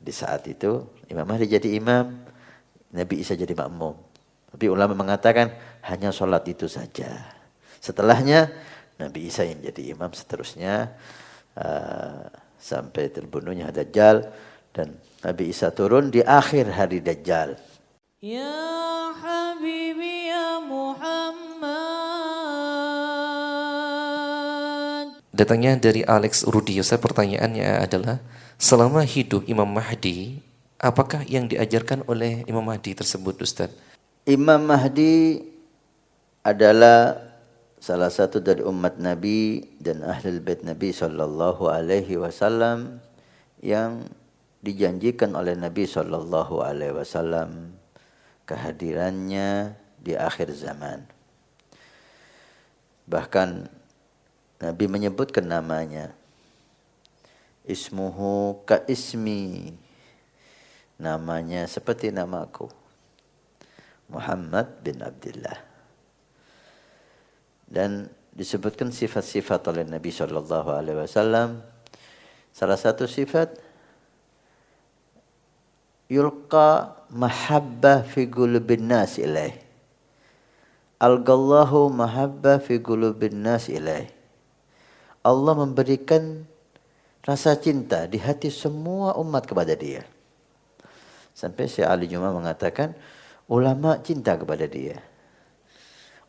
Di saat itu Imam Mahdi jadi imam, Nabi Isa jadi makmum. Tapi ulama mengatakan hanya sholat itu saja. Setelahnya Nabi Isa yang jadi imam, seterusnya sampai terbunuhnya Dajjal, dan Nabi Isa turun di akhir hari Dajjal. Ya Habibi ya Muhammad. Datangnya dari Alex Rudiusa, pertanyaannya adalah, selama hidup Imam Mahdi, apakah yang diajarkan oleh Imam Mahdi tersebut, Ustaz? Imam Mahdi adalah salah satu dari umat Nabi dan Ahlul Bait Nabi sallallahu alaihi wasallam yang dijanjikan oleh Nabi sallallahu alaihi wasallam kehadirannya di akhir zaman. Bahkan Nabi menyebutkan namanya. Ismuhu ka ismi. Namanya seperti namaku. Muhammad bin Abdullah. Dan disebutkan sifat-sifat oleh Nabi sallallahu alaihi wasallam. Salah satu sifat, yulqa mahabbah fi qulubin nas ilaih. Algallahu mahabbah fi qulubin nas ilaih. Allah memberikan rasa cinta di hati semua umat kepada dia. Sampai Syekh Ali Juma mengatakan, ulama cinta kepada dia.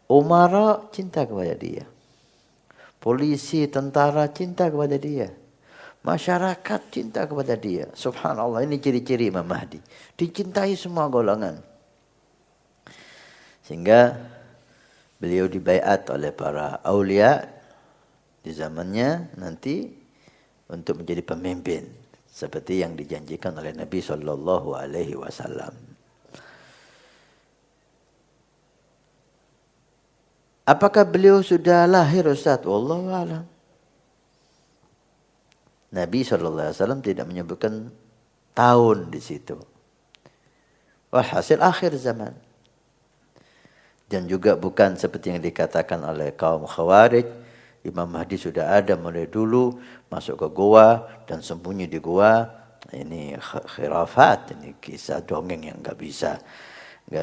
Umara cinta kepada dia. Polisi, tentara cinta kepada dia. Masyarakat cinta kepada dia. Subhanallah, ini ciri-ciri Imam Mahdi. Dicintai semua golongan. Sehingga beliau dibaiat oleh para aulia di zamannya nanti untuk menjadi pemimpin seperti yang dijanjikan oleh Nabi sallallahu alaihi wasallam. Apakah beliau sudah lahir, Ustaz? Wallahu a'lam. Nabi sallallahu alaihi wasallam tidak menyebutkan tahun di situ. Walhasil akhir zaman. Dan juga bukan seperti yang dikatakan oleh kaum Khawarij, Imam Mahdi sudah ada mulai dulu, masuk ke goa dan sembunyi di goa. Ini khurafat, ini kisah dongeng yang nggak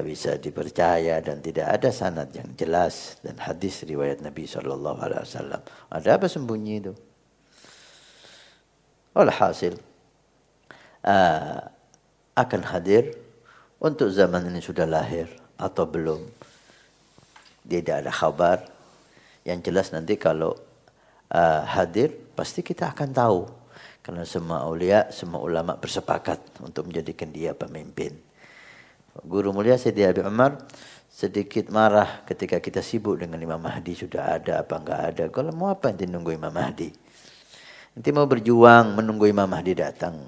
bisa dipercaya dan tidak ada sanad yang jelas dan hadis riwayat Nabi sallallahu alaihi wasallam. Ada apa sembunyi itu? Walhasil akan hadir untuk zaman ini sudah lahir atau belum. Tidak ada kabar. Yang jelas nanti kalau hadir pasti kita akan tahu. Karena semua aulia, semua ulama bersepakat untuk menjadikan dia pemimpin. Guru mulia Sayyidi Habib Umar sedikit marah ketika kita sibuk dengan Imam Mahdi. Sudah ada apa enggak ada. Kalau mau apa nanti nunggu Imam Mahdi. Nanti mau berjuang menunggu Imam Mahdi datang.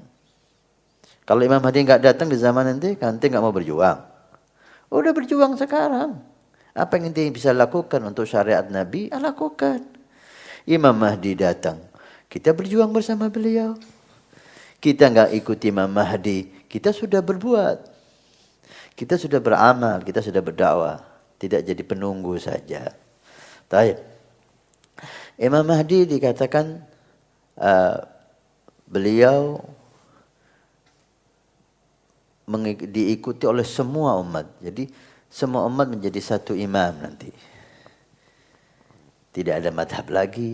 Kalau Imam Mahdi enggak datang di zaman nanti enggak mau berjuang. Udah berjuang sekarang. Apa yang nanti bisa lakukan untuk syariat Nabi, lakukan. Imam Mahdi datang, kita berjuang bersama beliau. Kita enggak ikuti Imam Mahdi, kita sudah berbuat. Kita sudah beramal, kita sudah berdakwah. Tidak jadi penunggu saja. Baik. Imam Mahdi dikatakan beliau diikuti oleh semua umat. Jadi semua umat menjadi satu imam nanti. Tidak ada madhab lagi.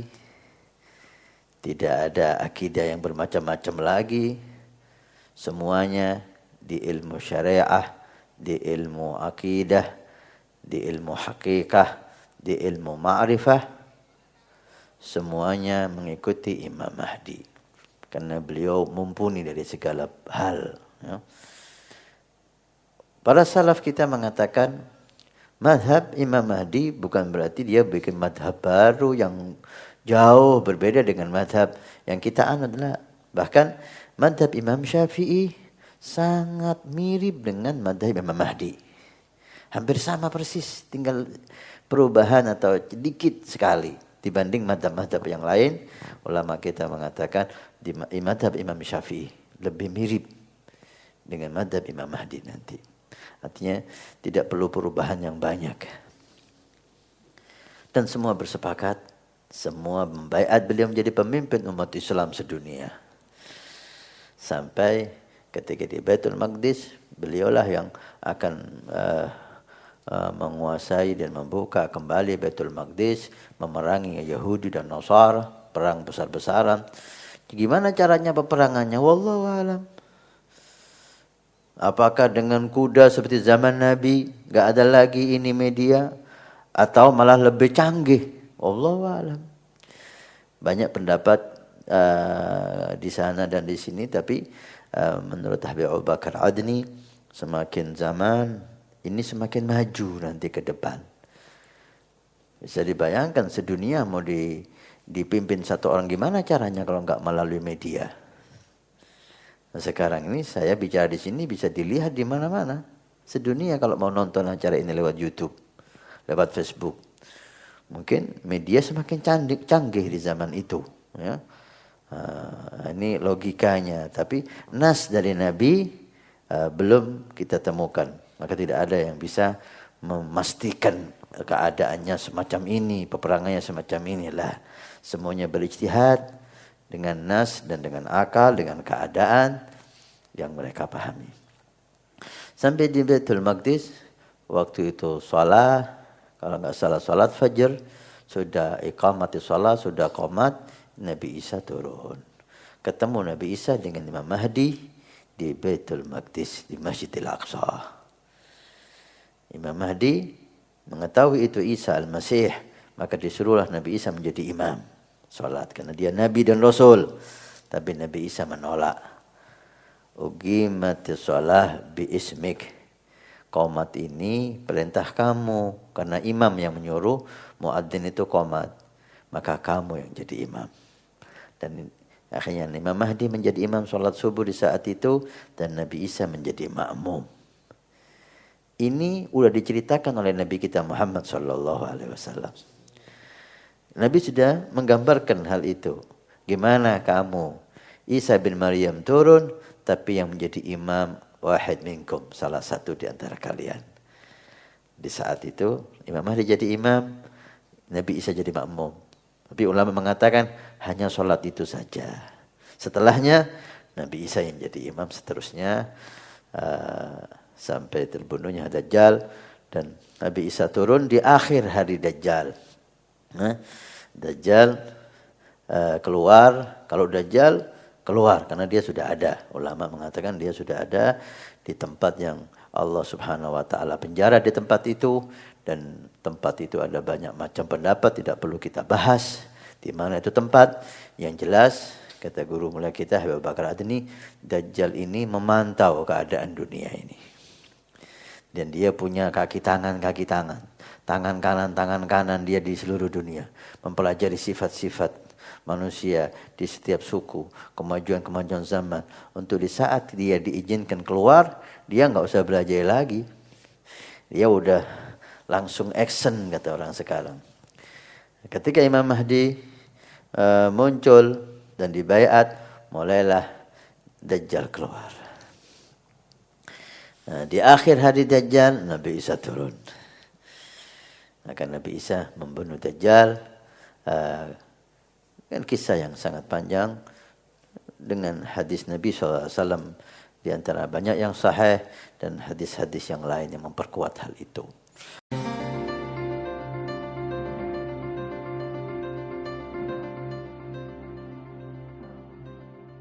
Tidak ada akidah yang bermacam-macam lagi. Semuanya di ilmu syariah, di ilmu akidah, di ilmu hakikah, di ilmu ma'rifah. Semuanya mengikuti Imam Mahdi. Karena beliau mumpuni dari segala hal. Ya. Para salaf kita mengatakan madhab Imam Mahdi bukan berarti dia bikin madhab baru yang jauh berbeda dengan madhab yang kita anut. Bahkan madhab Imam Syafi'i sangat mirip dengan madhab Imam Mahdi. Hampir sama persis, tinggal perubahan atau sedikit sekali dibanding madhab-madhab yang lain. Ulama kita mengatakan di madhab Imam Syafi'i lebih mirip dengan madhab Imam Mahdi nanti. Artinya tidak perlu perubahan yang banyak. Dan semua bersepakat, semua membaiat beliau menjadi pemimpin umat Islam sedunia. Sampai Ketika di Baitul Maqdis, beliaulah yang akan menguasai dan membuka kembali Baitul Maqdis, memerangi Yahudi dan Nasara, perang besar-besaran. Gimana caranya peperangannya? Wallahu alam. Apakah dengan kuda seperti zaman Nabi, gak ada lagi ini media, atau malah lebih canggih? Wallahu alam. Banyak pendapat di sana dan di sini, tapi menurut Habib Abu Bakar Adni, semakin zaman ini semakin maju nanti ke depan. Bisa dibayangkan sedunia mau dipimpin satu orang, gimana caranya kalau nggak melalui media? Nah, sekarang ini saya bicara di sini bisa dilihat di mana-mana. Sedunia kalau mau nonton acara ini lewat YouTube, lewat Facebook. Mungkin media semakin canggih di zaman itu. Ya. Ini logikanya. Tapi nas dari Nabi belum kita temukan. Maka tidak ada yang bisa memastikan keadaannya semacam ini, peperangannya semacam inilah. Semuanya berijtihad dengan nas dan dengan akal, dengan keadaan yang mereka pahami. Sampai di Baitul Maqdis, waktu itu salat, kalau nggak salah salat fajr, sudah iqamati salat, sudah qomat, Nabi Isa turun. Ketemu Nabi Isa dengan Imam Mahdi di Baitul Maqdis, di Masjidil Aqsa. Imam Mahdi mengetahui itu Isa Al-Masih, maka disuruhlah Nabi Isa menjadi imam salat, karena dia Nabi dan Rasul. Tapi Nabi Isa menolak. Uqimatis shalah bi ismik. Qomat ini perintah kamu, karena imam yang menyuruh, muadzin itu qomat, maka kamu yang jadi imam. Dan akhirnya Imam Mahdi menjadi imam salat subuh di saat itu, dan Nabi Isa menjadi makmum. Ini sudah diceritakan oleh Nabi kita Muhammad sallallahu alaihi wasallam. Nabi sudah menggambarkan hal itu. Gimana kamu, Isa bin Maryam turun, tapi yang menjadi imam wahid minkum, salah satu di antara kalian. Di saat itu Imam Mahdi jadi imam, Nabi Isa jadi makmum. Tapi ulama mengatakan hanya sholat itu saja. Setelahnya Nabi Isa yang jadi imam, seterusnya sampai terbunuhnya Dajjal, dan Nabi Isa turun di akhir hari Dajjal. Dajjal keluar, kalau Dajjal keluar karena dia sudah ada. Ulama mengatakan dia sudah ada di tempat yang Allah Subhanahu wa taala penjara di tempat itu, dan tempat itu ada banyak macam pendapat, tidak perlu kita bahas di mana itu tempat. Yang jelas kata guru mulia kita Habib Bakar Adni, Dajjal ini memantau keadaan dunia ini. Dan dia punya kaki tangan, tangan kanan dia di seluruh dunia, mempelajari sifat-sifat manusia di setiap suku, kemajuan-kemajuan zaman. Untuk di saat dia diizinkan keluar, dia nggak usah belajar lagi. Dia udah langsung action, kata orang sekarang. Ketika Imam Mahdi muncul dan dibaiat, mulailah Dajjal keluar. Nah, di akhir hari Dajjal, Nabi Isa turun. Maka Nabi Isa membunuh Dajjal. Kan kisah yang sangat panjang dengan hadis Nabi SAW di antara banyak yang sahih dan hadis-hadis yang lain yang memperkuat hal itu.